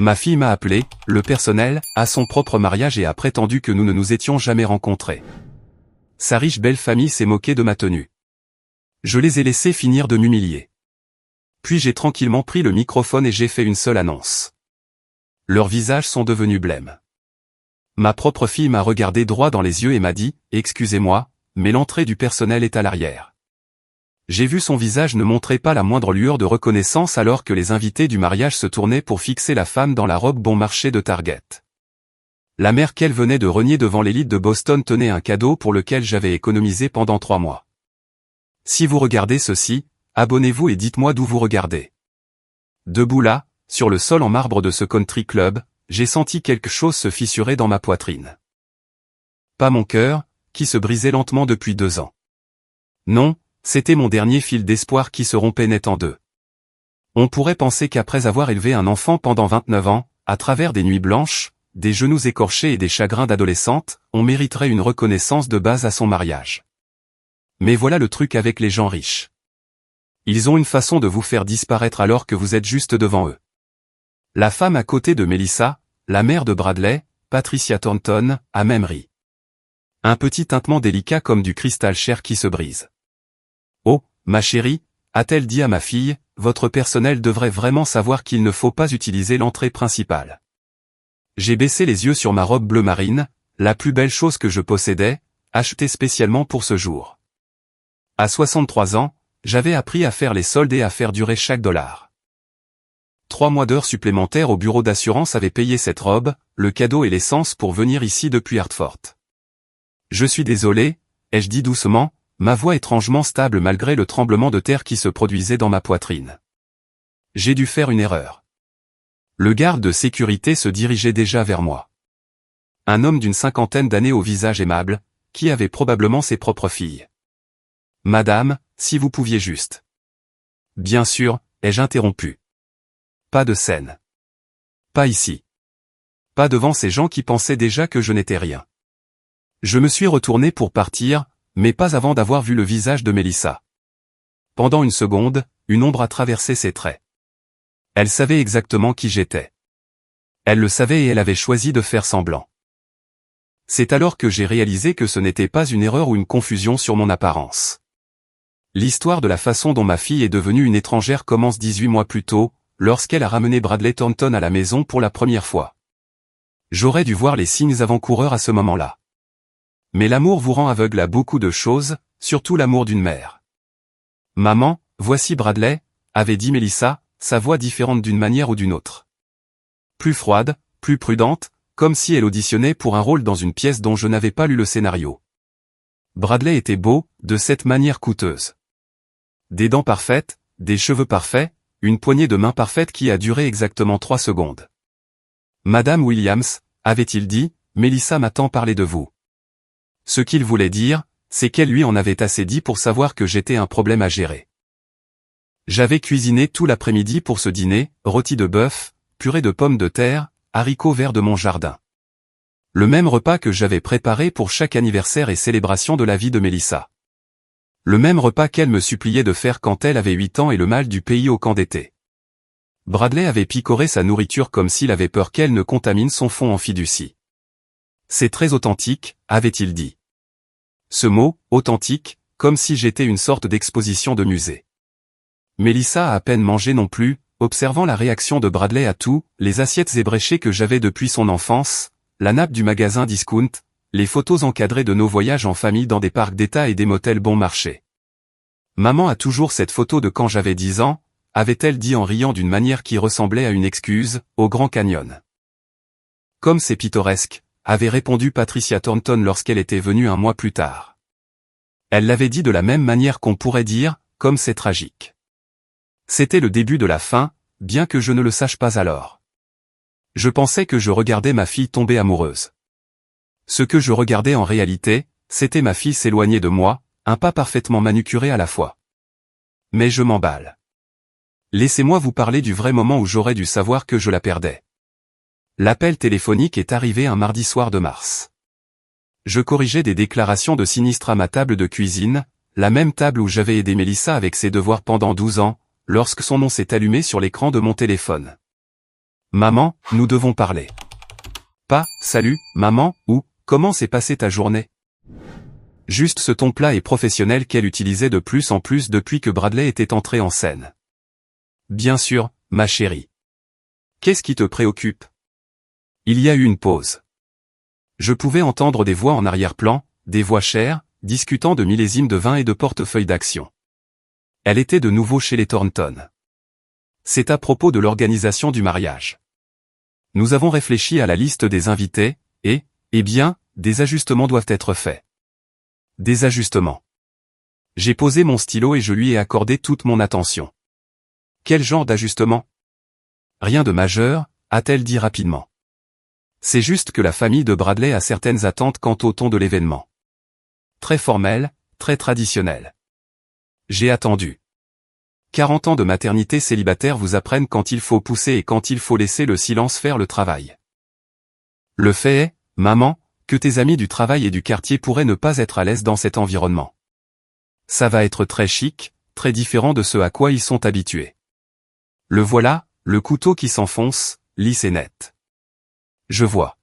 Ma fille m'a appelé, le personnel, à son propre mariage et a prétendu que nous ne nous étions jamais rencontrés. Sa riche belle famille s'est moquée de ma tenue. Je les ai laissés finir de m'humilier. Puis j'ai tranquillement pris le microphone et j'ai fait une seule annonce. Leurs visages sont devenus blêmes. Ma propre fille m'a regardé droit dans les yeux et m'a dit « Excusez-moi, mais l'entrée du personnel est à l'arrière ». J'ai vu son visage ne montrer pas la moindre lueur de reconnaissance alors que les invités du mariage se tournaient pour fixer la femme dans la robe bon marché de Target. La mère qu'elle venait de renier devant l'élite de Boston tenait un cadeau pour lequel j'avais économisé pendant 3 mois. Si vous regardez ceci, abonnez-vous et dites-moi d'où vous regardez. Debout là, sur le sol en marbre de ce country club, j'ai senti quelque chose se fissurer dans ma poitrine. Pas mon cœur, qui se brisait lentement depuis 2 ans. Non, c'était mon dernier fil d'espoir qui se rompait net en deux. On pourrait penser qu'après avoir élevé un enfant pendant 29 ans, à travers des nuits blanches, des genoux écorchés et des chagrins d'adolescente, on mériterait une reconnaissance de base à son mariage. Mais voilà le truc avec les gens riches. Ils ont une façon de vous faire disparaître alors que vous êtes juste devant eux. La femme à côté de Melissa, la mère de Bradley, Patricia Thornton, a même ri. Un petit tintement délicat comme du cristal cher qui se brise. « Oh, ma chérie », a-t-elle dit à ma fille, « votre personnel devrait vraiment savoir qu'il ne faut pas utiliser l'entrée principale. » J'ai baissé les yeux sur ma robe bleu marine, la plus belle chose que je possédais, achetée spécialement pour ce jour. À 63 ans, j'avais appris à faire les soldes et à faire durer chaque dollar. 3 mois d'heures supplémentaires au bureau d'assurance avaient payé cette robe, le cadeau et l'essence pour venir ici depuis Hartford. Je suis désolé, ai-je dit doucement, ma voix étrangement stable malgré le tremblement de terre qui se produisait dans ma poitrine. J'ai dû faire une erreur. Le garde de sécurité se dirigeait déjà vers moi. Un homme d'une 50aine d'années au visage aimable, qui avait probablement ses propres filles. « Madame, si vous pouviez juste. » Bien sûr, ai-je interrompu. Pas de scène. Pas ici. Pas devant ces gens qui pensaient déjà que je n'étais rien. Je me suis retourné pour partir, mais pas avant d'avoir vu le visage de Melissa. Pendant une seconde, une ombre a traversé ses traits. Elle savait exactement qui j'étais. Elle le savait et elle avait choisi de faire semblant. C'est alors que j'ai réalisé que ce n'était pas une erreur ou une confusion sur mon apparence. L'histoire de la façon dont ma fille est devenue une étrangère commence 18 mois plus tôt, lorsqu'elle a ramené Bradley Thornton à la maison pour la première fois. J'aurais dû voir les signes avant-coureurs à ce moment-là. Mais l'amour vous rend aveugle à beaucoup de choses, surtout l'amour d'une mère. « Maman, voici Bradley », avait dit Melissa, sa voix différente d'une manière ou d'une autre. Plus froide, plus prudente, comme si elle auditionnait pour un rôle dans une pièce dont je n'avais pas lu le scénario. Bradley était beau, de cette manière coûteuse. Des dents parfaites, des cheveux parfaits, une poignée de main parfaite qui a duré exactement 3 secondes. « Madame Williams », avait-il dit, « Melissa m'a tant parlé de vous. » Ce qu'il voulait dire, c'est qu'elle lui en avait assez dit pour savoir que j'étais un problème à gérer. J'avais cuisiné tout l'après-midi pour ce dîner, rôti de bœuf, purée de pommes de terre, haricots verts de mon jardin. Le même repas que j'avais préparé pour chaque anniversaire et célébration de la vie de Melissa. Le même repas qu'elle me suppliait de faire quand elle avait 8 ans et le mal du pays au camp d'été. Bradley avait picoré sa nourriture comme s'il avait peur qu'elle ne contamine son fond en fiducie. C'est très authentique, avait-il dit. Ce mot, authentique, comme si j'étais une sorte d'exposition de musée. Melissa a à peine mangé non plus, observant la réaction de Bradley à tout, les assiettes ébréchées que j'avais depuis son enfance, la nappe du magasin Discount, les photos encadrées de nos voyages en famille dans des parcs d'État et des motels bon marché. Maman a toujours cette photo de quand j'avais 10 ans, avait-elle dit en riant d'une manière qui ressemblait à une excuse, au Grand Canyon. Comme c'est pittoresque, avait répondu Patricia Thornton lorsqu'elle était venue un mois plus tard. Elle l'avait dit de la même manière qu'on pourrait dire, comme c'est tragique. C'était le début de la fin, bien que je ne le sache pas alors. Je pensais que je regardais ma fille tomber amoureuse. Ce que je regardais en réalité, c'était ma fille s'éloigner de moi, un pas parfaitement manucuré à la fois. Mais je m'emballe. Laissez-moi vous parler du vrai moment où j'aurais dû savoir que je la perdais. L'appel téléphonique est arrivé un mardi soir de mars. Je corrigeais des déclarations de sinistre à ma table de cuisine, la même table où j'avais aidé Melissa avec ses devoirs pendant 12 ans, lorsque son nom s'est allumé sur l'écran de mon téléphone. Maman, nous devons parler. Pas, salut, maman, ou, comment s'est passée ta journée? Juste ce ton plat et professionnel qu'elle utilisait de plus en plus depuis que Bradley était entré en scène. Bien sûr, ma chérie. Qu'est-ce qui te préoccupe? Il y a eu une pause. Je pouvais entendre des voix en arrière-plan, des voix chères, discutant de millésimes de vin et de portefeuilles d'actions. Elle était de nouveau chez les Thornton. C'est à propos de l'organisation du mariage. Nous avons réfléchi à la liste des invités, et, eh bien, des ajustements doivent être faits. Des ajustements. J'ai posé mon stylo et je lui ai accordé toute mon attention. Quel genre d'ajustement? Rien de majeur, a-t-elle dit rapidement. C'est juste que la famille de Bradley a certaines attentes quant au ton de l'événement. Très formel, très traditionnel. J'ai attendu. 40 ans de maternité célibataire vous apprennent quand il faut pousser et quand il faut laisser le silence faire le travail. Le fait est, maman, que tes amis du travail et du quartier pourraient ne pas être à l'aise dans cet environnement. Ça va être très chic, très différent de ce à quoi ils sont habitués. Le voilà, le couteau qui s'enfonce, lisse et net. Je vois.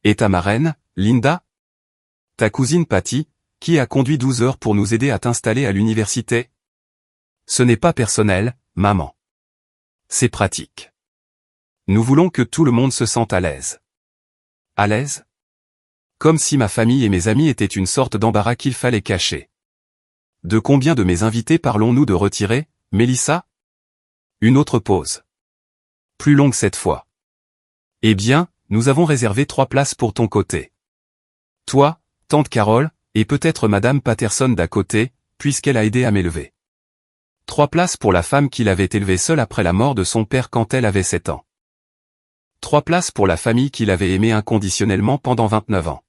Et ta marraine, Linda? Ta cousine Patty, qui a conduit 12 heures pour nous aider à t'installer à l'université? Ce n'est pas personnel, maman. C'est pratique. Nous voulons que tout le monde se sente à l'aise. À l'aise? Comme si ma famille et mes amis étaient une sorte d'embarras qu'il fallait cacher. De combien de mes invités parlons-nous de retirer, Mélissa? Une autre pause. Plus longue cette fois. Eh bien, nous avons réservé 3 places pour ton côté. Toi, tante Carole, et peut-être madame Patterson d'à côté, puisqu'elle a aidé à m'élever. 3 places pour la femme qui l'avait élevée seule après la mort de son père quand elle avait 7 ans. 3 places pour la famille qui l'avait aimée inconditionnellement pendant 29 ans.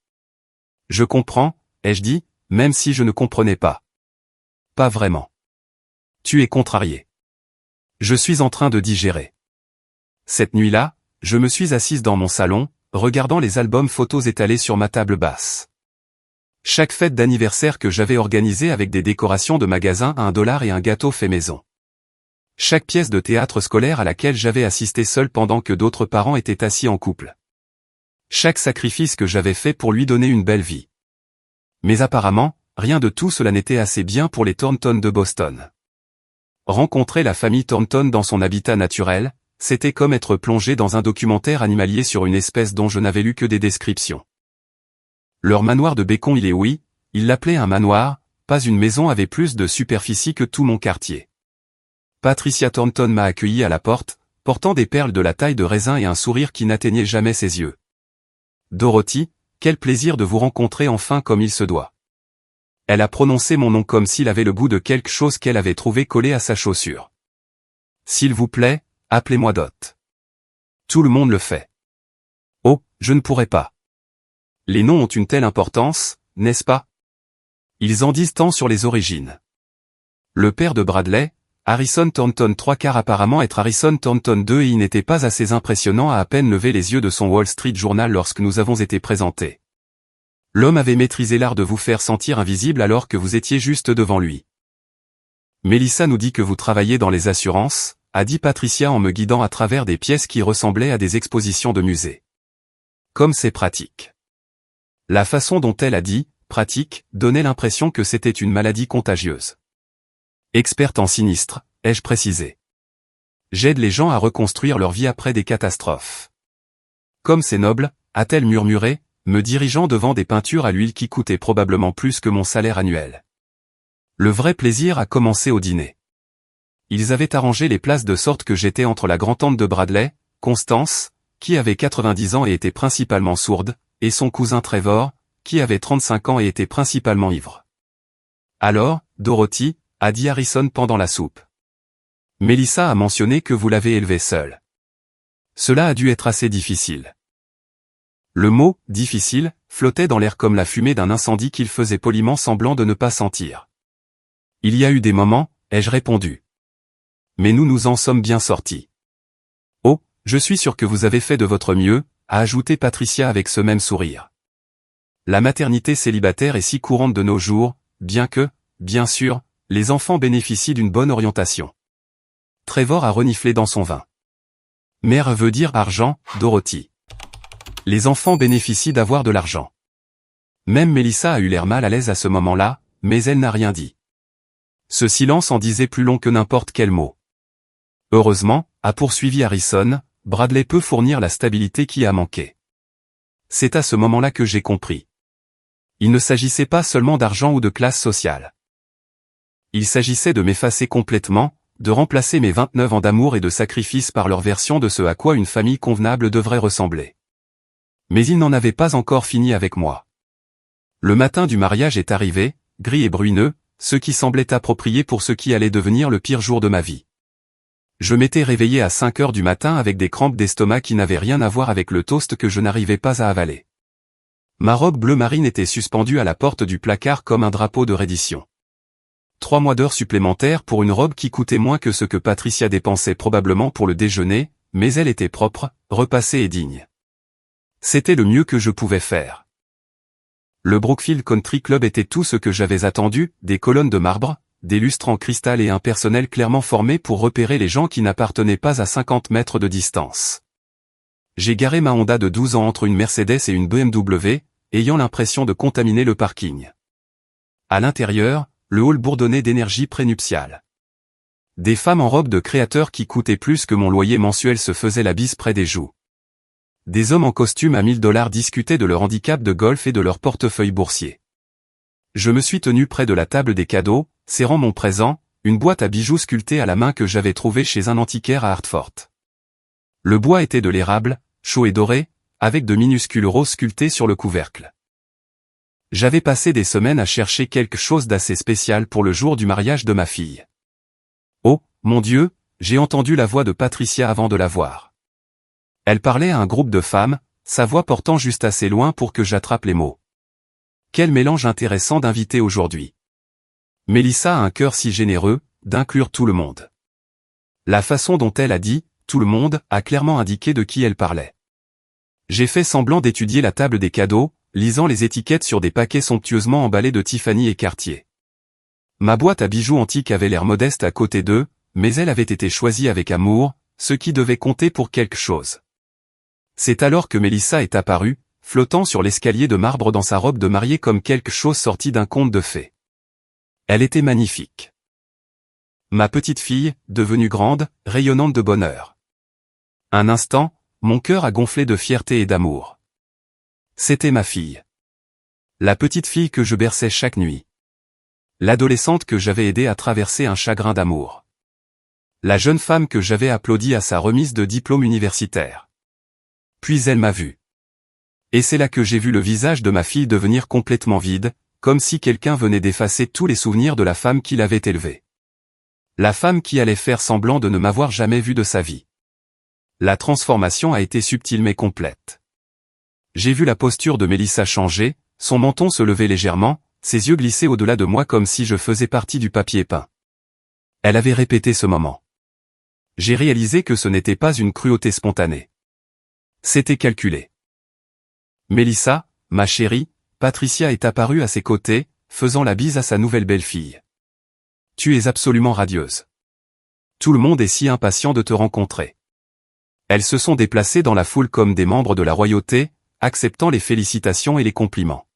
Je comprends, ai-je dit, même si je ne comprenais pas. Pas vraiment. Tu es contrarié. Je suis en train de digérer. Cette nuit-là, je me suis assise dans mon salon, regardant les albums photos étalés sur ma table basse. Chaque fête d'anniversaire que j'avais organisée avec des décorations de magasin à $1 et un gâteau fait maison. Chaque pièce de théâtre scolaire à laquelle j'avais assisté seul pendant que d'autres parents étaient assis en couple. Chaque sacrifice que j'avais fait pour lui donner une belle vie. Mais apparemment, rien de tout cela n'était assez bien pour les Thornton de Boston. Rencontrer la famille Thornton dans son habitat naturel, c'était comme être plongé dans un documentaire animalier sur une espèce dont je n'avais lu que des descriptions. Leur manoir de Béconville, oui, ils l'appelaient un manoir, pas une maison, avait plus de superficie que tout mon quartier. Patricia Thornton m'a accueilli à la porte, portant des perles de la taille de raisin et un sourire qui n'atteignait jamais ses yeux. Dorothy, quel plaisir de vous rencontrer enfin comme il se doit. Elle a prononcé mon nom comme s'il avait le goût de quelque chose qu'elle avait trouvé collé à sa chaussure. S'il vous plaît, appelez-moi Dot. Tout le monde le fait. Oh, je ne pourrais pas. Les noms ont une telle importance, n'est-ce pas? Ils en disent tant sur les origines. Le père de Bradley, Harrison Thornton III apparemment être Harrison Thornton II et il n'était pas assez impressionnant à peine lever les yeux de son Wall Street Journal lorsque nous avons été présentés. L'homme avait maîtrisé l'art de vous faire sentir invisible alors que vous étiez juste devant lui. Mélissa nous dit que vous travaillez dans les assurances, a dit Patricia en me guidant à travers des pièces qui ressemblaient à des expositions de musée. Comme c'est pratique. La façon dont elle a dit « pratique » donnait l'impression que c'était une maladie contagieuse. Experte en sinistre, ai-je précisé. J'aide les gens à reconstruire leur vie après des catastrophes. Comme c'est noble, a-t-elle murmuré, me dirigeant devant des peintures à l'huile qui coûtaient probablement plus que mon salaire annuel. Le vrai plaisir a commencé au dîner. Ils avaient arrangé les places de sorte que j'étais entre la grand-tante de Bradley, Constance, qui avait 90 ans et était principalement sourde, et son cousin Trevor, qui avait 35 ans et était principalement ivre. Alors, Dorothy, a dit Harrison pendant la soupe. Mélissa a mentionné que vous l'avez élevé seule. Cela a dû être assez difficile. Le mot « difficile » flottait dans l'air comme la fumée d'un incendie qu'il faisait poliment semblant de ne pas sentir. Il y a eu des moments, ai-je répondu. Mais nous nous en sommes bien sortis. Oh, je suis sûr que vous avez fait de votre mieux, a ajouté Patricia avec ce même sourire. La maternité célibataire est si courante de nos jours, bien que, bien sûr, les enfants bénéficient d'une bonne orientation. Trevor a reniflé dans son vin. Mère veut dire argent, Dorothy. Les enfants bénéficient d'avoir de l'argent. Même Mélissa a eu l'air mal à l'aise à ce moment-là, mais elle n'a rien dit. Ce silence en disait plus long que n'importe quel mot. Heureusement, a poursuivi Harrison, Bradley peut fournir la stabilité qui a manqué. C'est à ce moment-là que j'ai compris. Il ne s'agissait pas seulement d'argent ou de classe sociale. Il s'agissait de m'effacer complètement, de remplacer mes 29 ans d'amour et de sacrifice par leur version de ce à quoi une famille convenable devrait ressembler. Mais il n'en avait pas encore fini avec moi. Le matin du mariage est arrivé, gris et brumeux, ce qui semblait approprié pour ce qui allait devenir le pire jour de ma vie. Je m'étais réveillé à 5 heures du matin avec des crampes d'estomac qui n'avaient rien à voir avec le toast que je n'arrivais pas à avaler. Ma robe bleu marine était suspendue à la porte du placard comme un drapeau de reddition. 3 mois d'heures supplémentaires pour une robe qui coûtait moins que ce que Patricia dépensait probablement pour le déjeuner, mais elle était propre, repassée et digne. C'était le mieux que je pouvais faire. Le Brookfield Country Club était tout ce que j'avais attendu, des colonnes de marbre, des lustres en cristal et un personnel clairement formé pour repérer les gens qui n'appartenaient pas à 50 mètres de distance. J'ai garé ma Honda de 12 ans entre une Mercedes et une BMW, ayant l'impression de contaminer le parking. À l'intérieur, le hall bourdonnait d'énergie prénuptiale. Des femmes en robe de créateur qui coûtaient plus que mon loyer mensuel se faisaient la bise près des joues. Des hommes en costume à $1000 discutaient de leur handicap de golf et de leur portefeuille boursier. Je me suis tenu près de la table des cadeaux, serrant mon présent, une boîte à bijoux sculptée à la main que j'avais trouvée chez un antiquaire à Hartford. Le bois était de l'érable, chaud et doré, avec de minuscules roses sculptées sur le couvercle. J'avais passé des semaines à chercher quelque chose d'assez spécial pour le jour du mariage de ma fille. Oh, mon Dieu, j'ai entendu la voix de Patricia avant de la voir. Elle parlait à un groupe de femmes, sa voix portant juste assez loin pour que j'attrape les mots. Quel mélange intéressant d'invités aujourd'hui. Mélissa a un cœur si généreux, d'inclure tout le monde. La façon dont elle a dit « tout le monde » a clairement indiqué de qui elle parlait. J'ai fait semblant d'étudier la table des cadeaux, lisant les étiquettes sur des paquets somptueusement emballés de Tiffany et Cartier. Ma boîte à bijoux antiques avait l'air modeste à côté d'eux, mais elle avait été choisie avec amour, ce qui devait compter pour quelque chose. C'est alors que Mélissa est apparue, flottant sur l'escalier de marbre dans sa robe de mariée comme quelque chose sorti d'un conte de fées. Elle était magnifique. Ma petite fille, devenue grande, rayonnante de bonheur. Un instant, mon cœur a gonflé de fierté et d'amour. C'était ma fille. La petite fille que je berçais chaque nuit. L'adolescente que j'avais aidée à traverser un chagrin d'amour. La jeune femme que j'avais applaudie à sa remise de diplôme universitaire. Puis elle m'a vu. Et c'est là que j'ai vu le visage de ma fille devenir complètement vide, comme si quelqu'un venait d'effacer tous les souvenirs de la femme qui l'avait élevée. La femme qui allait faire semblant de ne m'avoir jamais vu de sa vie. La transformation a été subtile mais complète. J'ai vu la posture de Mélissa changer, son menton se lever légèrement, ses yeux glisser au-delà de moi comme si je faisais partie du papier peint. Elle avait répété ce moment. J'ai réalisé que ce n'était pas une cruauté spontanée. C'était calculé. Mélissa, ma chérie, Patricia est apparue à ses côtés, faisant la bise à sa nouvelle belle-fille. Tu es absolument radieuse. Tout le monde est si impatient de te rencontrer. Elles se sont déplacées dans la foule comme des membres de la royauté, acceptant les félicitations et les compliments.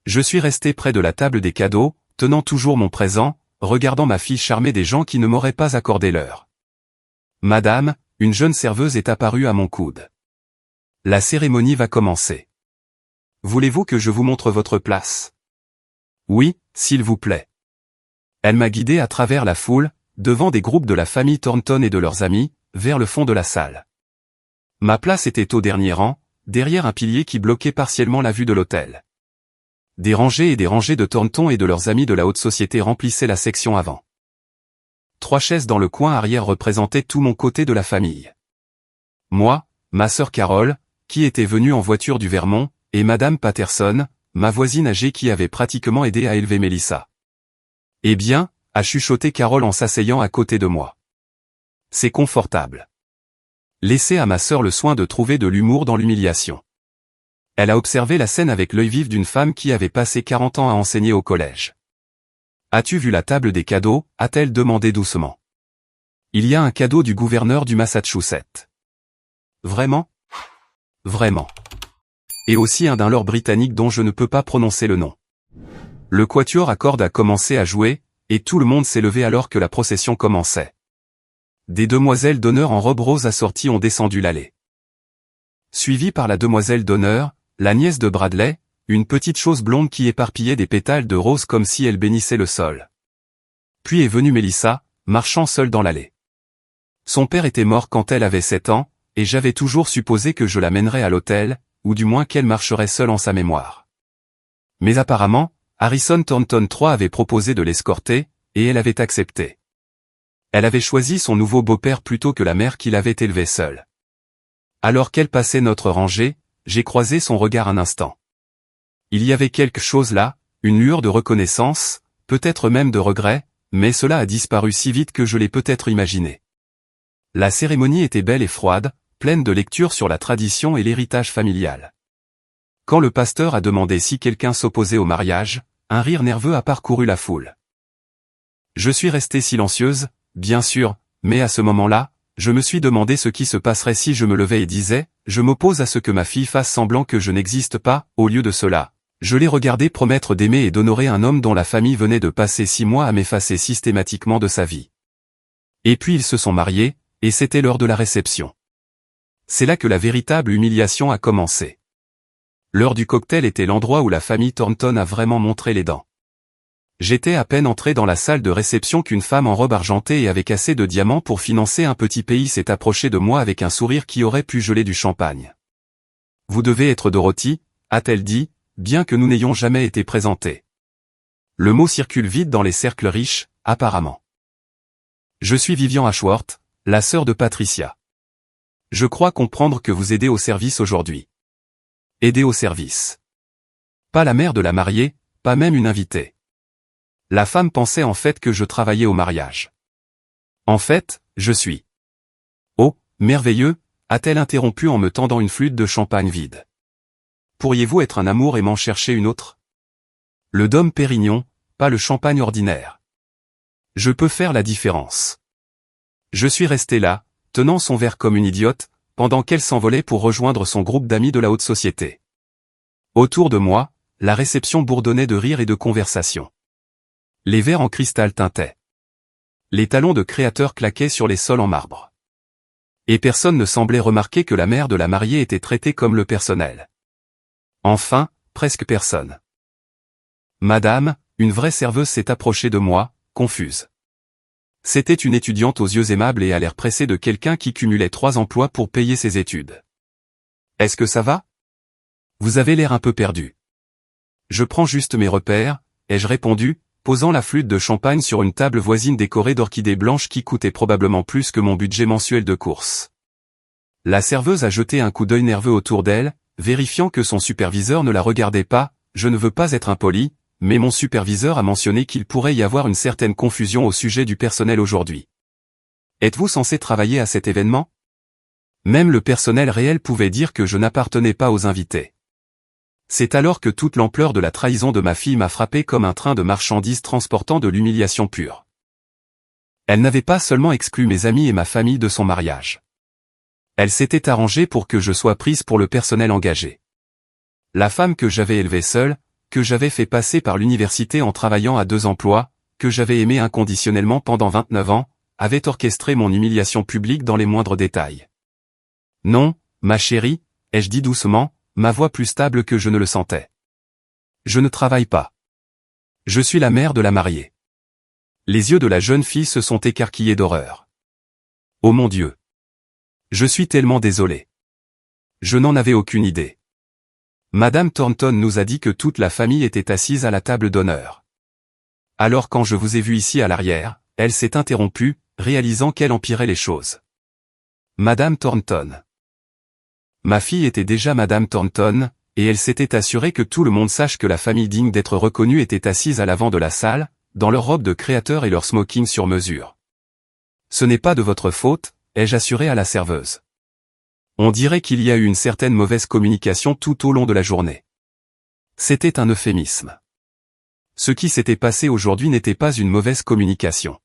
Je suis resté près de la table des cadeaux, tenant toujours mon présent, regardant ma fille charmer des gens qui ne m'auraient pas accordé l'heure. Madame, une jeune serveuse est apparue à mon coude. La cérémonie va commencer. Voulez-vous que je vous montre votre place? Oui, s'il vous plaît. Elle m'a guidé à travers la foule, devant des groupes de la famille Thornton et de leurs amis, vers le fond de la salle. Ma place était au dernier rang, derrière un pilier qui bloquait partiellement la vue de l'autel. Des rangées et des rangées de Thornton et de leurs amis de la haute société remplissaient la section avant. 3 chaises dans le coin arrière représentaient tout mon côté de la famille. Moi, ma sœur Carole, qui était venue en voiture du Vermont, et Madame Patterson, ma voisine âgée qui avait pratiquement aidé à élever Mélissa. Eh bien, a chuchoté Carole en s'asseyant à côté de moi. C'est confortable. Laissez à ma sœur le soin de trouver de l'humour dans l'humiliation. Elle a observé la scène avec l'œil vif d'une femme qui avait passé 40 ans à enseigner au collège. As-tu vu la table des cadeaux? A-t-elle demandé doucement. Il y a un cadeau du gouverneur du Massachusetts. Vraiment? Vraiment. Et aussi un d'un lord britannique dont je ne peux pas prononcer le nom. Le quatuor à cordes a commencé à jouer, et tout le monde s'est levé alors que la procession commençait. Des demoiselles d'honneur en robe rose assorties ont descendu l'allée. Suivie par la demoiselle d'honneur, la nièce de Bradley, une petite chose blonde qui éparpillait des pétales de rose comme si elle bénissait le sol. Puis est venue Mélissa, marchant seule dans l'allée. Son père était mort quand elle avait 7 ans, et j'avais toujours supposé que je l'amènerais à l'hôtel, ou du moins qu'elle marcherait seule en sa mémoire. Mais apparemment, Harrison Thornton III avait proposé de l'escorter, et elle avait accepté. Elle avait choisi son nouveau beau-père plutôt que la mère qui l'avait élevée seule. Alors qu'elle passait notre rangée, j'ai croisé son regard un instant. Il y avait quelque chose là, une lueur de reconnaissance, peut-être même de regret, mais cela a disparu si vite que je l'ai peut-être imaginé. La cérémonie était belle et froide, pleine de lectures sur la tradition et l'héritage familial. Quand le pasteur a demandé si quelqu'un s'opposait au mariage, un rire nerveux a parcouru la foule. Je suis restée silencieuse, bien sûr, mais à ce moment-là, je me suis demandé ce qui se passerait si je me levais et disais, je m'oppose à ce que ma fille fasse semblant que je n'existe pas, au lieu de cela. Je l'ai regardé promettre d'aimer et d'honorer un homme dont la famille venait de passer 6 mois à m'effacer systématiquement de sa vie. Et puis ils se sont mariés, et c'était l'heure de la réception. C'est là que la véritable humiliation a commencé. L'heure du cocktail était l'endroit où la famille Thornton a vraiment montré les dents. J'étais à peine entré dans la salle de réception qu'une femme en robe argentée et avec assez de diamants pour financer un petit pays s'est approchée de moi avec un sourire qui aurait pu geler du champagne. « Vous devez être Dorothy », a-t-elle dit, bien que nous n'ayons jamais été présentés. Le mot circule vite dans les cercles riches, apparemment. Je suis Vivian Ashworth, la sœur de Patricia. Je crois comprendre que vous aidez au service aujourd'hui. Aider au service. Pas la mère de la mariée, pas même une invitée. La femme pensait en fait que je travaillais au mariage. En fait, je suis. Oh, merveilleux, a-t-elle interrompu en me tendant une flûte de champagne vide. Pourriez-vous être un amour et m'en chercher une autre? Le Dom Pérignon, pas le champagne ordinaire. Je peux faire la différence. Je suis resté là, tenant son verre comme une idiote, pendant qu'elle s'envolait pour rejoindre son groupe d'amis de la haute société. Autour de moi, la réception bourdonnait de rires et de conversations. Les verres en cristal tintaient. Les talons de créateurs claquaient sur les sols en marbre. Et personne ne semblait remarquer que la mère de la mariée était traitée comme le personnel. Enfin, presque personne. Madame, une vraie serveuse s'est approchée de moi, confuse. C'était une étudiante aux yeux aimables et à l'air pressé de quelqu'un qui cumulait 3 emplois pour payer ses études. Est-ce que ça va? Vous avez l'air un peu perdu. Je prends juste mes repères, ai-je répondu, posant la flûte de champagne sur une table voisine décorée d'orchidées blanches qui coûtait probablement plus que mon budget mensuel de course. La serveuse a jeté un coup d'œil nerveux autour d'elle, vérifiant que son superviseur ne la regardait pas. Je ne veux pas être impoli, mais mon superviseur a mentionné qu'il pourrait y avoir une certaine confusion au sujet du personnel aujourd'hui. Êtes-vous censé travailler à cet événement? Même le personnel réel pouvait dire que je n'appartenais pas aux invités. C'est alors que toute l'ampleur de la trahison de ma fille m'a frappé comme un train de marchandises transportant de l'humiliation pure. Elle n'avait pas seulement exclu mes amis et ma famille de son mariage. Elle s'était arrangée pour que je sois prise pour le personnel engagé. La femme que j'avais élevée seule, que j'avais fait passer par l'université en travaillant à 2 emplois, que j'avais aimée inconditionnellement pendant 29 ans, avait orchestré mon humiliation publique dans les moindres détails. Non, ma chérie, ai-je dit doucement, ma voix plus stable que je ne le sentais. Je ne travaille pas. Je suis la mère de la mariée. Les yeux de la jeune fille se sont écarquillés d'horreur. Oh mon Dieu! Je suis tellement désolé. Je n'en avais aucune idée. Madame Thornton nous a dit que toute la famille était assise à la table d'honneur. Alors quand je vous ai vu ici à l'arrière, elle s'est interrompue, réalisant qu'elle empirait les choses. Madame Thornton. Ma fille était déjà Madame Thornton, et elle s'était assurée que tout le monde sache que la famille digne d'être reconnue était assise à l'avant de la salle, dans leur robe de créateur et leur smoking sur mesure. Ce n'est pas de votre faute, ai-je assuré à la serveuse. On dirait qu'il y a eu une certaine mauvaise communication tout au long de la journée. C'était un euphémisme. Ce qui s'était passé aujourd'hui n'était pas une mauvaise communication.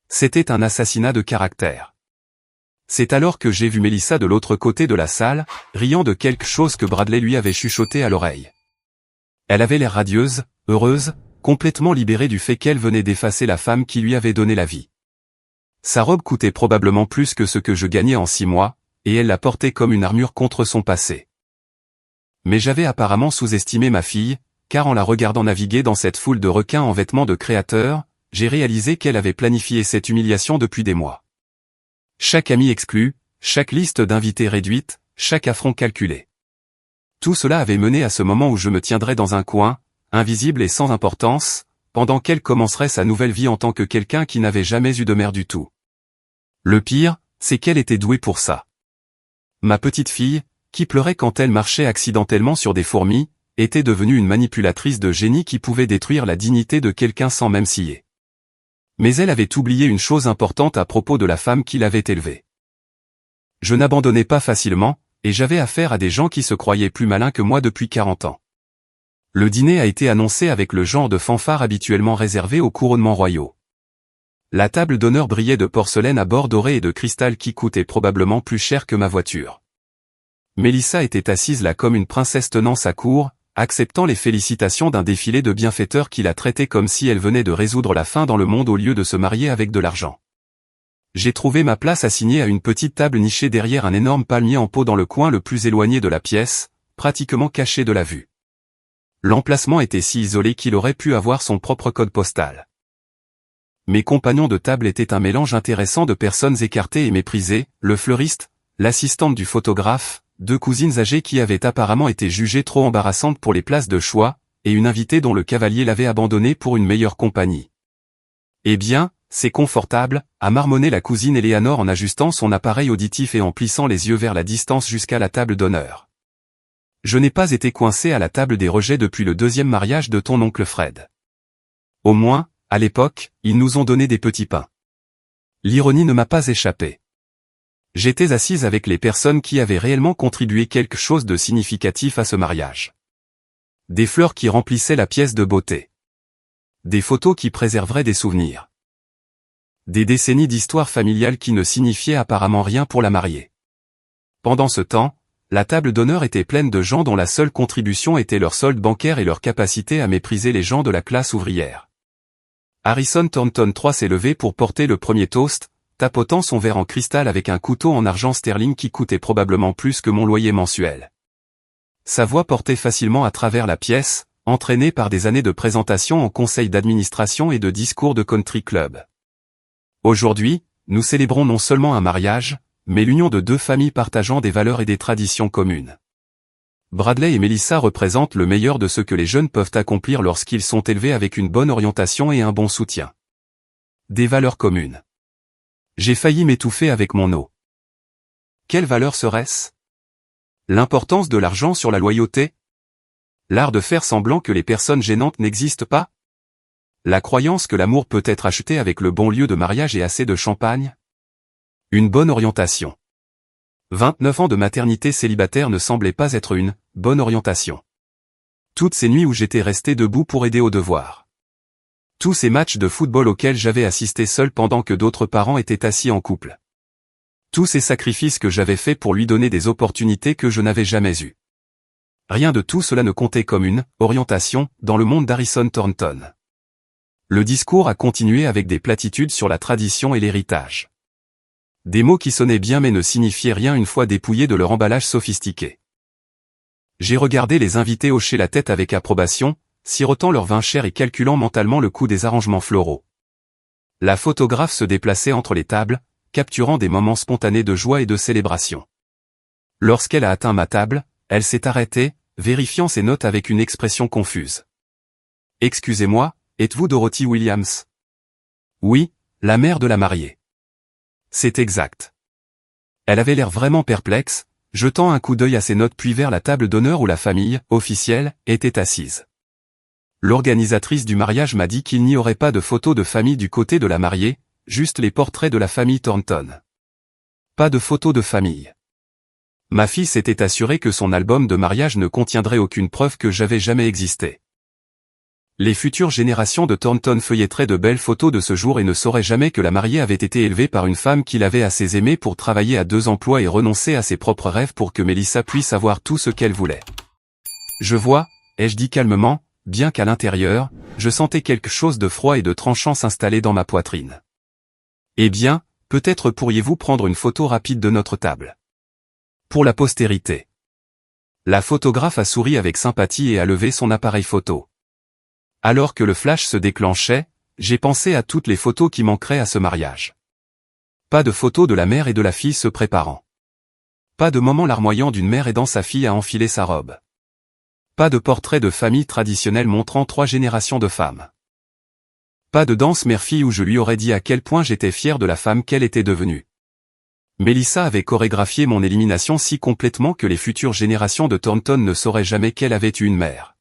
C'était un assassinat de caractère. C'est alors que j'ai vu Mélissa de l'autre côté de la salle, riant de quelque chose que Bradley lui avait chuchoté à l'oreille. Elle avait l'air radieuse, heureuse, complètement libérée du fait qu'elle venait d'effacer la femme qui lui avait donné la vie. Sa robe coûtait probablement plus que ce que je gagnais en 6 mois, et elle la portait comme une armure contre son passé. Mais j'avais apparemment sous-estimé ma fille, car en la regardant naviguer dans cette foule de requins en vêtements de créateur, j'ai réalisé qu'elle avait planifié cette humiliation depuis des mois. Chaque ami exclu, chaque liste d'invités réduite, chaque affront calculé. Tout cela avait mené à ce moment où je me tiendrais dans un coin, invisible et sans importance, pendant qu'elle commencerait sa nouvelle vie en tant que quelqu'un qui n'avait jamais eu de mère du tout. Le pire, c'est qu'elle était douée pour ça. Ma petite fille, qui pleurait quand elle marchait accidentellement sur des fourmis, était devenue une manipulatrice de génie qui pouvait détruire la dignité de quelqu'un sans même scier. Mais elle avait oublié une chose importante à propos de la femme qui l'avait élevée. Je n'abandonnais pas facilement, et j'avais affaire à des gens qui se croyaient plus malins que moi depuis 40 ans. Le dîner a été annoncé avec le genre de fanfare habituellement réservé aux couronnements royaux. La table d'honneur brillait de porcelaine à bord doré et de cristal qui coûtait probablement plus cher que ma voiture. Mélissa était assise là comme une princesse tenant sa cour, acceptant les félicitations d'un défilé de bienfaiteurs qui la traitaient comme si elle venait de résoudre la faim dans le monde au lieu de se marier avec de l'argent. J'ai trouvé ma place assignée à une petite table nichée derrière un énorme palmier en pot dans le coin le plus éloigné de la pièce, pratiquement caché de la vue. L'emplacement était si isolé qu'il aurait pu avoir son propre code postal. Mes compagnons de table étaient un mélange intéressant de personnes écartées et méprisées, le fleuriste, l'assistante du photographe, 2 cousines âgées qui avaient apparemment été jugées trop embarrassantes pour les places de choix, et une invitée dont le cavalier l'avait abandonnée pour une meilleure compagnie. Eh bien, c'est confortable, a marmonné la cousine Éléanore en ajustant son appareil auditif et en plissant les yeux vers la distance jusqu'à la table d'honneur. Je n'ai pas été coincé à la table des rejets depuis le 2e mariage de ton oncle Fred. Au moins, à l'époque, ils nous ont donné des petits pains. L'ironie ne m'a pas échappé. J'étais assise avec les personnes qui avaient réellement contribué quelque chose de significatif à ce mariage. Des fleurs qui remplissaient la pièce de beauté. Des photos qui préserveraient des souvenirs. Des décennies d'histoire familiale qui ne signifiaient apparemment rien pour la mariée. Pendant ce temps, la table d'honneur était pleine de gens dont la seule contribution était leur solde bancaire et leur capacité à mépriser les gens de la classe ouvrière. Harrison Thornton III s'est levé pour porter le premier toast, tapotant son verre en cristal avec un couteau en argent sterling qui coûtait probablement plus que mon loyer mensuel. Sa voix portait facilement à travers la pièce, entraînée par des années de présentation en conseil d'administration et de discours de country club. Aujourd'hui, nous célébrons non seulement un mariage, mais l'union de 2 familles partageant des valeurs et des traditions communes. Bradley et Mélissa représentent le meilleur de ce que les jeunes peuvent accomplir lorsqu'ils sont élevés avec une bonne orientation et un bon soutien. Des valeurs communes. J'ai failli m'étouffer avec mon eau. Quelle valeur serait-ce? L'importance de l'argent sur la loyauté? L'art de faire semblant que les personnes gênantes n'existent pas? La croyance que l'amour peut être acheté avec le bon lieu de mariage et assez de champagne? Une bonne orientation. 29 ans de maternité célibataire ne semblait pas être une bonne orientation. Toutes ces nuits où j'étais resté debout pour aider aux devoirs. Tous ces matchs de football auxquels j'avais assisté seul pendant que d'autres parents étaient assis en couple. Tous ces sacrifices que j'avais faits pour lui donner des opportunités que je n'avais jamais eues. Rien de tout cela ne comptait comme une orientation dans le monde d'Harrison Thornton. Le discours a continué avec des platitudes sur la tradition et l'héritage. Des mots qui sonnaient bien mais ne signifiaient rien une fois dépouillés de leur emballage sophistiqué. J'ai regardé les invités hocher la tête avec approbation, sirotant leur vin cher et calculant mentalement le coût des arrangements floraux. La photographe se déplaçait entre les tables, capturant des moments spontanés de joie et de célébration. Lorsqu'elle a atteint ma table, elle s'est arrêtée, vérifiant ses notes avec une expression confuse. « Excusez-moi, êtes-vous Dorothy Williams ?»« Oui, la mère de la mariée. » C'est exact. Elle avait l'air vraiment perplexe, jetant un coup d'œil à ses notes puis vers la table d'honneur où la famille, officielle, était assise. L'organisatrice du mariage m'a dit qu'il n'y aurait pas de photos de famille du côté de la mariée, juste les portraits de la famille Thornton. Pas de photos de famille. Ma fille s'était assurée que son album de mariage ne contiendrait aucune preuve que j'avais jamais existé. Les futures générations de Thornton feuilletteraient de belles photos de ce jour et ne sauraient jamais que la mariée avait été élevée par une femme qu'il avait assez aimée pour travailler à 2 emplois et renoncer à ses propres rêves pour que Melissa puisse avoir tout ce qu'elle voulait. Je vois, ai-je dit calmement, bien qu'à l'intérieur, je sentais quelque chose de froid et de tranchant s'installer dans ma poitrine. Eh bien, peut-être pourriez-vous prendre une photo rapide de notre table. Pour la postérité. La photographe a souri avec sympathie et a levé son appareil photo. Alors que le flash se déclenchait, j'ai pensé à toutes les photos qui manqueraient à ce mariage. Pas de photos de la mère et de la fille se préparant. Pas de moment larmoyant d'une mère aidant sa fille à enfiler sa robe. Pas de portrait de famille traditionnel montrant 3 générations de femmes. Pas de danse mère-fille où je lui aurais dit à quel point j'étais fier de la femme qu'elle était devenue. Melissa avait chorégraphié mon élimination si complètement que les futures générations de Thornton ne sauraient jamais qu'elle avait eu une mère.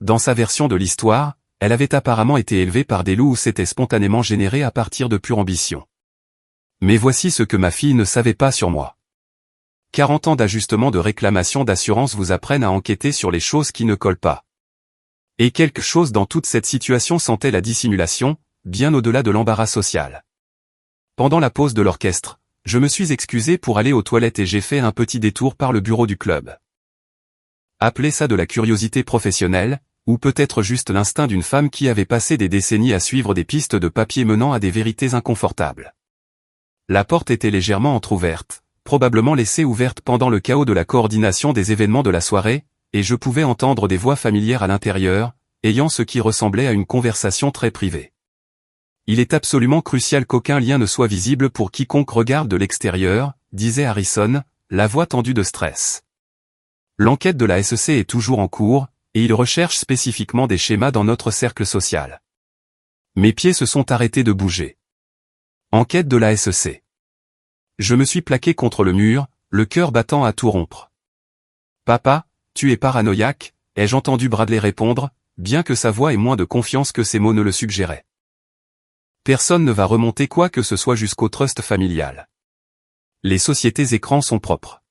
Dans sa version de l'histoire, elle avait apparemment été élevée par des loups ou s'était spontanément générée à partir de pure ambition. Mais voici ce que ma fille ne savait pas sur moi. 40 ans d'ajustement de réclamation d'assurance vous apprennent à enquêter sur les choses qui ne collent pas. Et quelque chose dans toute cette situation sentait la dissimulation, bien au-delà de l'embarras social. Pendant la pause de l'orchestre, je me suis excusé pour aller aux toilettes et j'ai fait un petit détour par le bureau du club. Appelez ça de la curiosité professionnelle, ou peut-être juste l'instinct d'une femme qui avait passé des décennies à suivre des pistes de papier menant à des vérités inconfortables. La porte était légèrement entr'ouverte, probablement laissée ouverte pendant le chaos de la coordination des événements de la soirée, et je pouvais entendre des voix familières à l'intérieur, ayant ce qui ressemblait à une conversation très privée. Il est absolument crucial qu'aucun lien ne soit visible pour quiconque regarde de l'extérieur, disait Harrison, la voix tendue de stress. L'enquête de la SEC est toujours en cours, et il recherche spécifiquement des schémas dans notre cercle social. Mes pieds se sont arrêtés de bouger. Enquête de la SEC. Je me suis plaqué contre le mur, le cœur battant à tout rompre. Papa, tu es paranoïaque, ai-je entendu Bradley répondre, bien que sa voix ait moins de confiance que ses mots ne le suggéraient. Personne ne va remonter quoi que ce soit jusqu'au trust familial. Les sociétés écrans sont propres.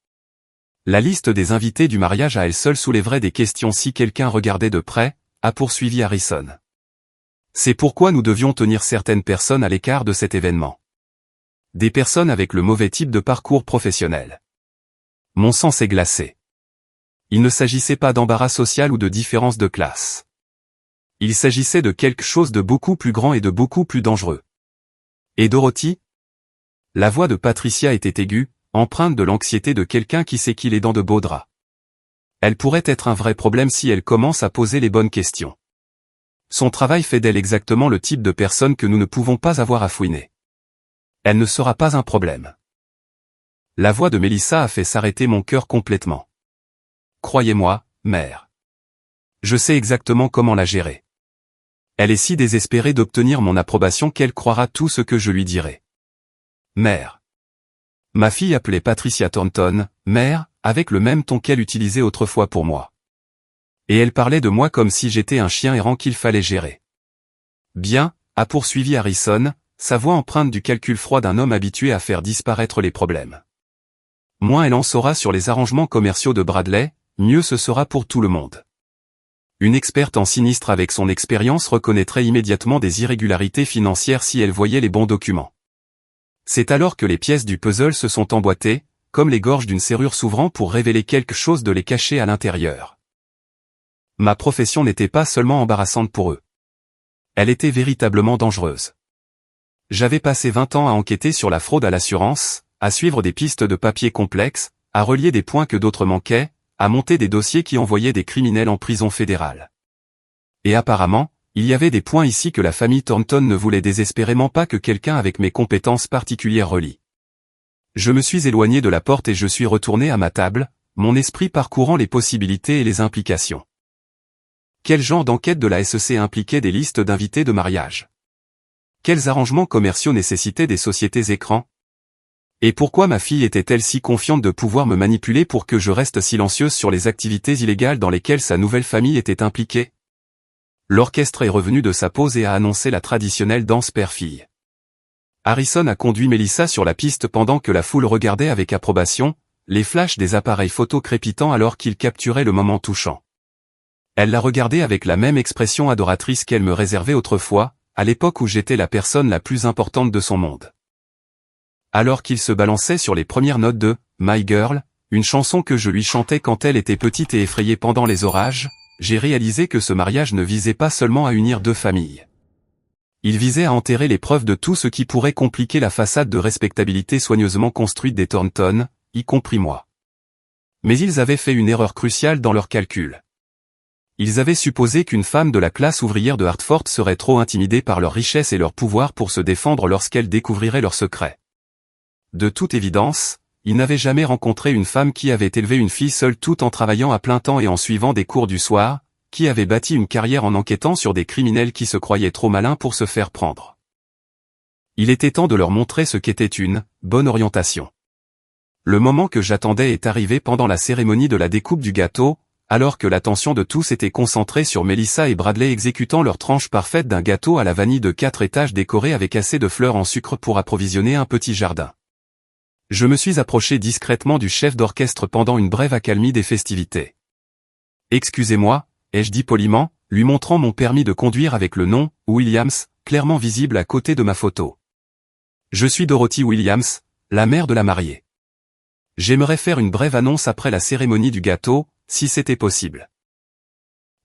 La liste des invités du mariage à elle seule soulèverait des questions si quelqu'un regardait de près, a poursuivi Harrison. C'est pourquoi nous devions tenir certaines personnes à l'écart de cet événement. Des personnes avec le mauvais type de parcours professionnel. Mon sang s'est glacé. Il ne s'agissait pas d'embarras social ou de différence de classe. Il s'agissait de quelque chose de beaucoup plus grand et de beaucoup plus dangereux. Et Dorothy? La voix de Patricia était aiguë, empreinte de l'anxiété de quelqu'un qui sait qu'il est dans de beaux draps. Elle pourrait être un vrai problème si elle commence à poser les bonnes questions. Son travail fait d'elle exactement le type de personne que nous ne pouvons pas avoir à fouiner. Elle ne sera pas un problème. La voix de Melissa a fait s'arrêter mon cœur complètement. Croyez-moi, mère. Je sais exactement comment la gérer. Elle est si désespérée d'obtenir mon approbation qu'elle croira tout ce que je lui dirai. Mère. Ma fille appelait Patricia Thornton, mère, avec le même ton qu'elle utilisait autrefois pour moi. Et elle parlait de moi comme si j'étais un chien errant qu'il fallait gérer. Bien, a poursuivi Harrison, sa voix empreinte du calcul froid d'un homme habitué à faire disparaître les problèmes. Moins elle en saura sur les arrangements commerciaux de Bradley, mieux ce sera pour tout le monde. Une experte en sinistre avec son expérience reconnaîtrait immédiatement des irrégularités financières si elle voyait les bons documents. C'est alors que les pièces du puzzle se sont emboîtées, comme les gorges d'une serrure s'ouvrant pour révéler quelque chose de les cacher à l'intérieur. Ma profession n'était pas seulement embarrassante pour eux. Elle était véritablement dangereuse. J'avais passé 20 ans à enquêter sur la fraude à l'assurance, à suivre des pistes de papier complexes, à relier des points que d'autres manquaient, à monter des dossiers qui envoyaient des criminels en prison fédérale. Et apparemment, il y avait des points ici que la famille Thornton ne voulait désespérément pas que quelqu'un avec mes compétences particulières relie. Je me suis éloigné de la porte et je suis retourné à ma table, mon esprit parcourant les possibilités et les implications. Quel genre d'enquête de la SEC impliquait des listes d'invités de mariage? Quels arrangements commerciaux nécessitaient des sociétés écrans? Et pourquoi ma fille était-elle si confiante de pouvoir me manipuler pour que je reste silencieuse sur les activités illégales dans lesquelles sa nouvelle famille était impliquée? L'orchestre est revenu de sa pause et a annoncé la traditionnelle danse père-fille. Harrison a conduit Melissa sur la piste pendant que la foule regardait avec approbation, les flashs des appareils photo crépitant alors qu'ils capturaient le moment touchant. Elle la regardait avec la même expression adoratrice qu'elle me réservait autrefois, à l'époque où j'étais la personne la plus importante de son monde. Alors qu'il se balançait sur les premières notes de « My Girl », une chanson que je lui chantais quand elle était petite et effrayée pendant les orages, j'ai réalisé que ce mariage ne visait pas seulement à unir deux familles. Il visait à enterrer les preuves de tout ce qui pourrait compliquer la façade de respectabilité soigneusement construite des Thornton, y compris moi. Mais ils avaient fait une erreur cruciale dans leurs calculs. Ils avaient supposé qu'une femme de la classe ouvrière de Hartford serait trop intimidée par leur richesse et leur pouvoir pour se défendre lorsqu'elle découvrirait leurs secrets. De toute évidence, ils n'avaient jamais rencontré une femme qui avait élevé une fille seule tout en travaillant à plein temps et en suivant des cours du soir, qui avait bâti une carrière en enquêtant sur des criminels qui se croyaient trop malins pour se faire prendre. Il était temps de leur montrer ce qu'était une bonne orientation. Le moment que j'attendais est arrivé pendant la cérémonie de la découpe du gâteau, alors que l'attention de tous était concentrée sur Melissa et Bradley exécutant leur tranche parfaite d'un gâteau à la vanille de 4 étages décoré avec assez de fleurs en sucre pour approvisionner un petit jardin. Je me suis approché discrètement du chef d'orchestre pendant une brève accalmie des festivités. « Excusez-moi », ai-je dit poliment, lui montrant mon permis de conduire avec le nom « Williams », clairement visible à côté de ma photo. « Je suis Dorothy Williams, la mère de la mariée. J'aimerais faire une brève annonce après la cérémonie du gâteau, si c'était possible. »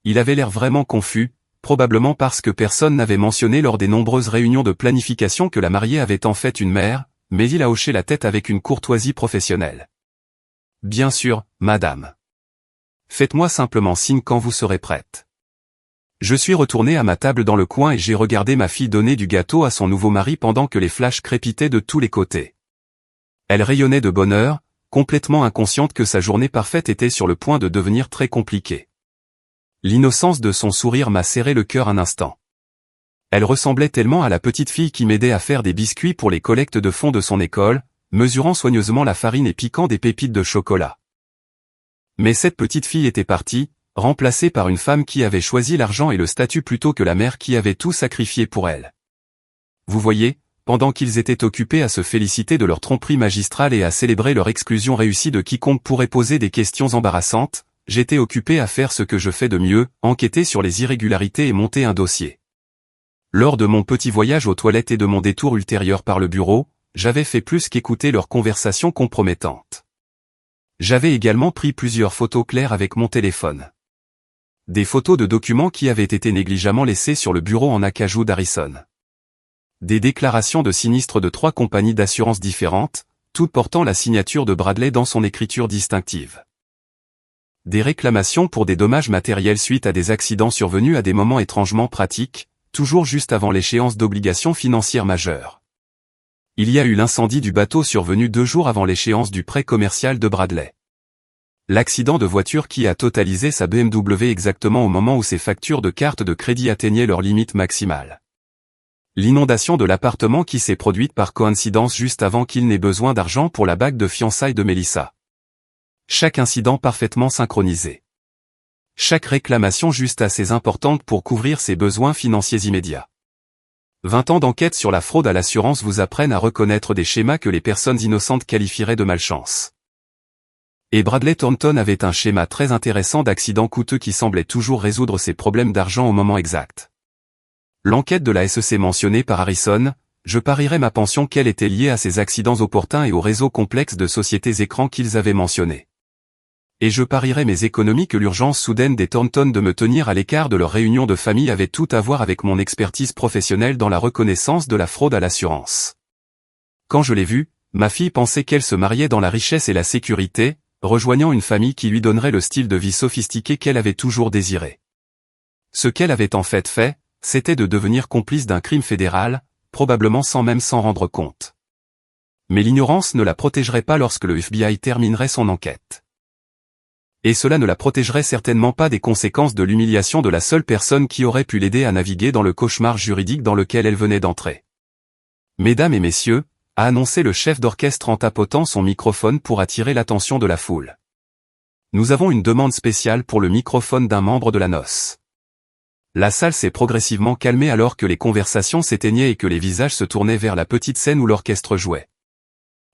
Il avait l'air vraiment confus, probablement parce que personne n'avait mentionné lors des nombreuses réunions de planification que la mariée avait en fait une mère, mais il a hoché la tête avec une courtoisie professionnelle. « Bien sûr, madame. Faites-moi simplement signe quand vous serez prête. » Je suis retourné à ma table dans le coin et j'ai regardé ma fille donner du gâteau à son nouveau mari pendant que les flashs crépitaient de tous les côtés. Elle rayonnait de bonheur, complètement inconsciente que sa journée parfaite était sur le point de devenir très compliquée. L'innocence de son sourire m'a serré le cœur un instant. Elle ressemblait tellement à la petite fille qui m'aidait à faire des biscuits pour les collectes de fonds de son école, mesurant soigneusement la farine et piquant des pépites de chocolat. Mais cette petite fille était partie, remplacée par une femme qui avait choisi l'argent et le statut plutôt que la mère qui avait tout sacrifié pour elle. Vous voyez, pendant qu'ils étaient occupés à se féliciter de leur tromperie magistrale et à célébrer leur exclusion réussie de quiconque pourrait poser des questions embarrassantes, j'étais occupé à faire ce que je fais de mieux, enquêter sur les irrégularités et monter un dossier. Lors de mon petit voyage aux toilettes et de mon détour ultérieur par le bureau, j'avais fait plus qu'écouter leurs conversations compromettantes. J'avais également pris plusieurs photos claires avec mon téléphone. Des photos de documents qui avaient été négligemment laissés sur le bureau en acajou d'Harrison. Des déclarations de sinistres de 3 compagnies d'assurance différentes, toutes portant la signature de Bradley dans son écriture distinctive. Des réclamations pour des dommages matériels suite à des accidents survenus à des moments étrangement pratiques, toujours juste avant l'échéance d'obligations financières majeures. Il y a eu l'incendie du bateau survenu 2 jours avant l'échéance du prêt commercial de Bradley. L'accident de voiture qui a totalisé sa BMW exactement au moment où ses factures de carte de crédit atteignaient leur limite maximale. L'inondation de l'appartement qui s'est produite par coïncidence juste avant qu'il n'ait besoin d'argent pour la bague de fiançailles de Melissa. Chaque incident parfaitement synchronisé. Chaque réclamation juste assez importante pour couvrir ses besoins financiers immédiats. 20 ans d'enquête sur la fraude à l'assurance vous apprennent à reconnaître des schémas que les personnes innocentes qualifieraient de malchance. Et Bradley Thornton avait un schéma très intéressant d'accidents coûteux qui semblait toujours résoudre ses problèmes d'argent au moment exact. L'enquête de la SEC mentionnée par Harrison, je parierais ma pension qu'elle était liée à ces accidents opportuns et au réseau complexe de sociétés écrans qu'ils avaient mentionné. Et je parierais mes économies que l'urgence soudaine des Thornton de me tenir à l'écart de leur réunion de famille avait tout à voir avec mon expertise professionnelle dans la reconnaissance de la fraude à l'assurance. Quand je l'ai vue, ma fille pensait qu'elle se mariait dans la richesse et la sécurité, rejoignant une famille qui lui donnerait le style de vie sophistiqué qu'elle avait toujours désiré. Ce qu'elle avait en fait, c'était de devenir complice d'un crime fédéral, probablement sans même s'en rendre compte. Mais l'ignorance ne la protégerait pas lorsque le FBI terminerait son enquête. Et cela ne la protégerait certainement pas des conséquences de l'humiliation de la seule personne qui aurait pu l'aider à naviguer dans le cauchemar juridique dans lequel elle venait d'entrer. « Mesdames et messieurs », a annoncé le chef d'orchestre en tapotant son microphone pour attirer l'attention de la foule. « Nous avons une demande spéciale pour le microphone d'un membre de la noce. » La salle s'est progressivement calmée alors que les conversations s'éteignaient et que les visages se tournaient vers la petite scène où l'orchestre jouait.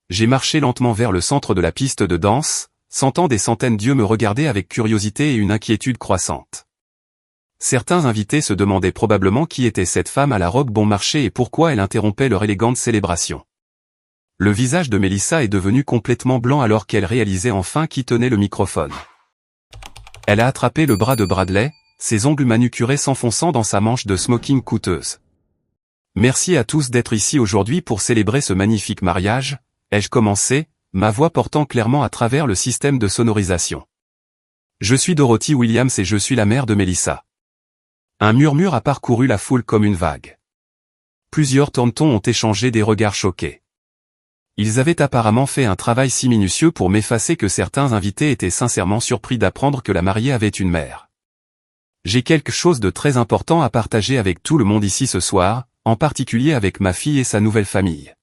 J'ai marché lentement vers le centre de la piste de danse, sentant des centaines d'yeux me regarder avec curiosité et une inquiétude croissante. Certains invités se demandaient probablement qui était cette femme à la robe bon marché et pourquoi elle interrompait leur élégante célébration. Le visage de Melissa est devenu complètement blanc alors qu'elle réalisait enfin qui tenait le microphone. Elle a attrapé le bras de Bradley, ses ongles manucurés s'enfonçant dans sa manche de smoking coûteuse. Merci à tous d'être ici aujourd'hui pour célébrer ce magnifique mariage, ai-je commencé, ma voix portant clairement à travers le système de sonorisation. Je suis Dorothy Williams et je suis la mère de Melissa. Un murmure a parcouru la foule comme une vague. Plusieurs tontons ont échangé des regards choqués. Ils avaient apparemment fait un travail si minutieux pour m'effacer que certains invités étaient sincèrement surpris d'apprendre que la mariée avait une mère. J'ai quelque chose de très important à partager avec tout le monde ici ce soir, en particulier avec ma fille et sa nouvelle famille.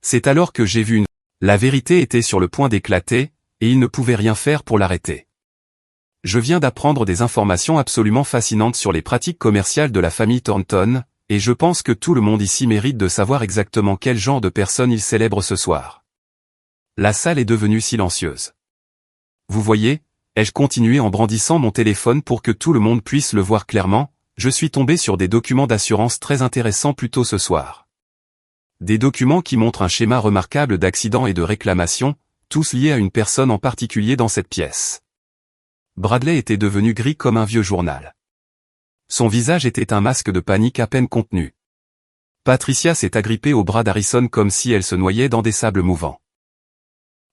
C'est alors que j'ai vu une... La vérité était sur le point d'éclater, et il ne pouvait rien faire pour l'arrêter. Je viens d'apprendre des informations absolument fascinantes sur les pratiques commerciales de la famille Thornton, et je pense que tout le monde ici mérite de savoir exactement quel genre de personnes ils célèbrent ce soir. La salle est devenue silencieuse. Vous voyez, ai-je continué en brandissant mon téléphone pour que tout le monde puisse le voir clairement, je suis tombé sur des documents d'assurance très intéressants plus tôt ce soir. Des documents qui montrent un schéma remarquable d'accidents et de réclamations, tous liés à une personne en particulier dans cette pièce. Bradley était devenu gris comme un vieux journal. Son visage était un masque de panique à peine contenu. Patricia s'est agrippée au bras d'Harrison comme si elle se noyait dans des sables mouvants.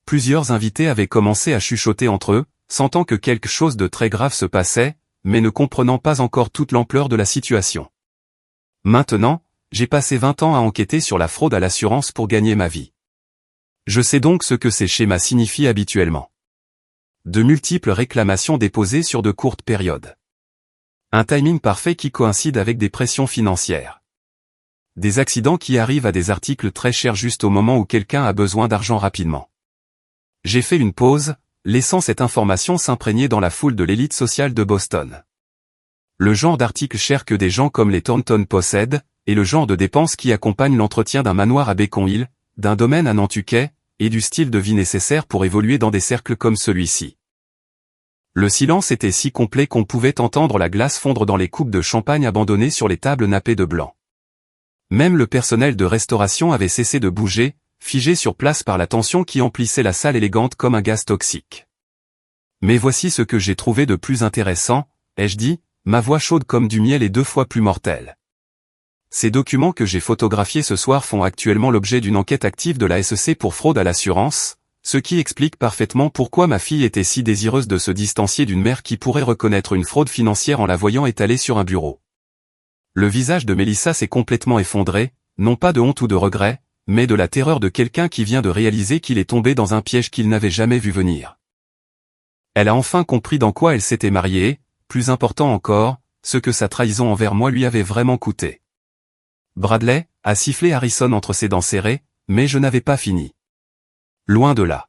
Plusieurs invités avaient commencé à chuchoter entre eux, sentant que quelque chose de très grave se passait, mais ne comprenant pas encore toute l'ampleur de la situation. Maintenant, j'ai passé 20 ans à enquêter sur la fraude à l'assurance pour gagner ma vie. Je sais donc ce que ces schémas signifient habituellement. De multiples réclamations déposées sur de courtes périodes. Un timing parfait qui coïncide avec des pressions financières. Des accidents qui arrivent à des articles très chers juste au moment où quelqu'un a besoin d'argent rapidement. J'ai fait une pause, laissant cette information s'imprégner dans la foule de l'élite sociale de Boston. Le genre d'article cher que des gens comme les Thornton possèdent, et le genre de dépenses qui accompagnent l'entretien d'un manoir à Beacon Hill, d'un domaine à Nantucket, et du style de vie nécessaire pour évoluer dans des cercles comme celui-ci. Le silence était si complet qu'on pouvait entendre la glace fondre dans les coupes de champagne abandonnées sur les tables nappées de blanc. Même le personnel de restauration avait cessé de bouger, figé sur place par la tension qui emplissait la salle élégante comme un gaz toxique. Mais voici ce que j'ai trouvé de plus intéressant, ai-je dit, ma voix chaude comme du miel et 2 fois plus mortelle. Ces documents que j'ai photographiés ce soir font actuellement l'objet d'une enquête active de la SEC pour fraude à l'assurance, ce qui explique parfaitement pourquoi ma fille était si désireuse de se distancier d'une mère qui pourrait reconnaître une fraude financière en la voyant étalée sur un bureau. Le visage de Melissa s'est complètement effondré, non pas de honte ou de regret, mais de la terreur de quelqu'un qui vient de réaliser qu'il est tombé dans un piège qu'il n'avait jamais vu venir. Elle a enfin compris dans quoi elle s'était mariée, plus important encore, ce que sa trahison envers moi lui avait vraiment coûté. Bradley, a sifflé Harrison entre ses dents serrées, mais je n'avais pas fini. Loin de là.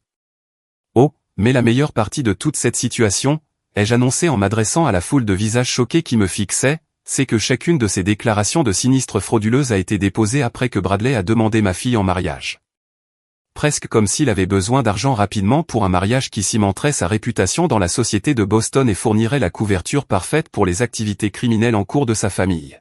Oh, mais la meilleure partie de toute cette situation, ai-je annoncé en m'adressant à la foule de visages choqués qui me fixait, c'est que chacune de ces déclarations de sinistre frauduleuse a été déposée après que Bradley a demandé ma fille en mariage. Presque comme s'il avait besoin d'argent rapidement pour un mariage qui cimenterait sa réputation dans la société de Boston et fournirait la couverture parfaite pour les activités criminelles en cours de sa famille.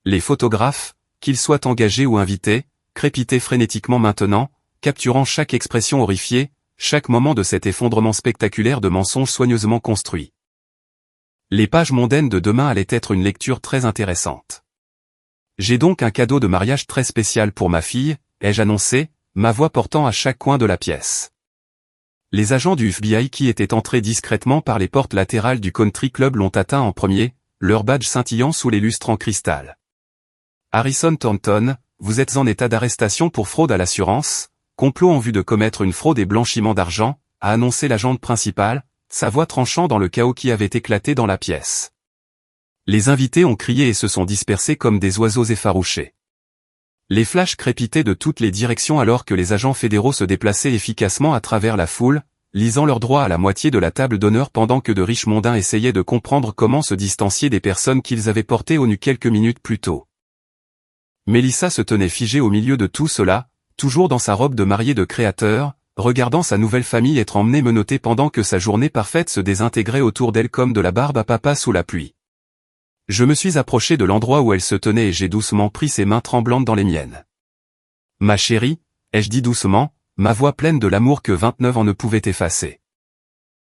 Les photographes, qu'ils soient engagés ou invités, crépitaient frénétiquement maintenant, capturant chaque expression horrifiée, chaque moment de cet effondrement spectaculaire de mensonges soigneusement construits. Les pages mondaines de demain allaient être une lecture très intéressante. J'ai donc un cadeau de mariage très spécial pour ma fille, ai-je annoncé, ma voix portant à chaque coin de la pièce. Les agents du FBI qui étaient entrés discrètement par les portes latérales du country club l'ont atteint en premier, leur badge scintillant sous les lustres en cristal. Harrison Thornton, vous êtes en état d'arrestation pour fraude à l'assurance, complot en vue de commettre une fraude et blanchiment d'argent, a annoncé l'agente principale, sa voix tranchant dans le chaos qui avait éclaté dans la pièce. Les invités ont crié et se sont dispersés comme des oiseaux effarouchés. Les flashs crépitaient de toutes les directions alors que les agents fédéraux se déplaçaient efficacement à travers la foule, lisant leurs droits à la moitié de la table d'honneur pendant que de riches mondains essayaient de comprendre comment se distancier des personnes qu'ils avaient portées aux nues quelques minutes plus tôt. Melissa se tenait figée au milieu de tout cela, toujours dans sa robe de mariée de créateur, regardant sa nouvelle famille être emmenée menottée pendant que sa journée parfaite se désintégrait autour d'elle comme de la barbe à papa sous la pluie. Je me suis approché de l'endroit où elle se tenait et j'ai doucement pris ses mains tremblantes dans les miennes. Ma chérie, ai-je dit doucement, ma voix pleine de l'amour que 29 ans ne pouvaient effacer.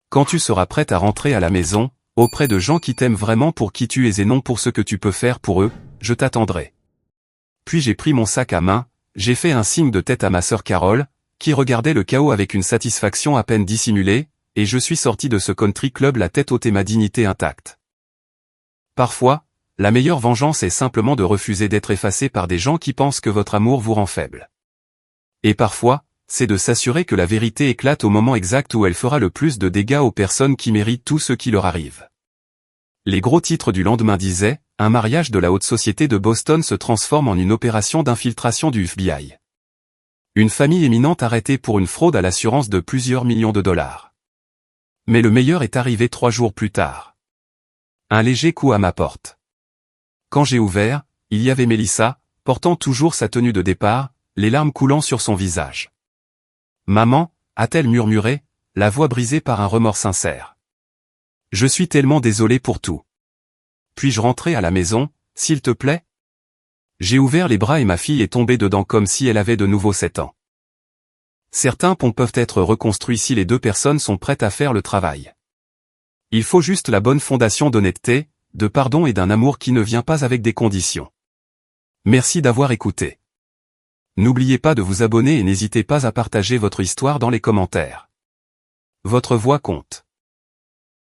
Quand tu seras prête à rentrer à la maison, auprès de gens qui t'aiment vraiment pour qui tu es et non pour ce que tu peux faire pour eux, je t'attendrai. Puis j'ai pris mon sac à main, j'ai fait un signe de tête à ma sœur Carole, qui regardait le chaos avec une satisfaction à peine dissimulée, et je suis sorti de ce country club la tête haute et ma dignité intacte. Parfois, la meilleure vengeance est simplement de refuser d'être effacé par des gens qui pensent que votre amour vous rend faible. Et parfois, c'est de s'assurer que la vérité éclate au moment exact où elle fera le plus de dégâts aux personnes qui méritent tout ce qui leur arrive. Les gros titres du lendemain disaient « Un mariage de la haute société de Boston se transforme en une opération d'infiltration du FBI. Une famille éminente arrêtée pour une fraude à l'assurance de plusieurs millions de dollars. » Mais le meilleur est arrivé 3 jours plus tard. Un léger coup à ma porte. Quand j'ai ouvert, il y avait Mélissa, portant toujours sa tenue de départ, les larmes coulant sur son visage. « Maman » a-t-elle murmuré, la voix brisée par un remords sincère. « Je suis tellement désolé pour tout. Puis-je rentrer à la maison, s'il te plaît ?» J'ai ouvert les bras et ma fille est tombée dedans comme si elle avait de nouveau 7 ans. Certains ponts peuvent être reconstruits si les deux personnes sont prêtes à faire le travail. Il faut juste la bonne fondation d'honnêteté, de pardon et d'un amour qui ne vient pas avec des conditions. Merci d'avoir écouté. N'oubliez pas de vous abonner et n'hésitez pas à partager votre histoire dans les commentaires. Votre voix compte.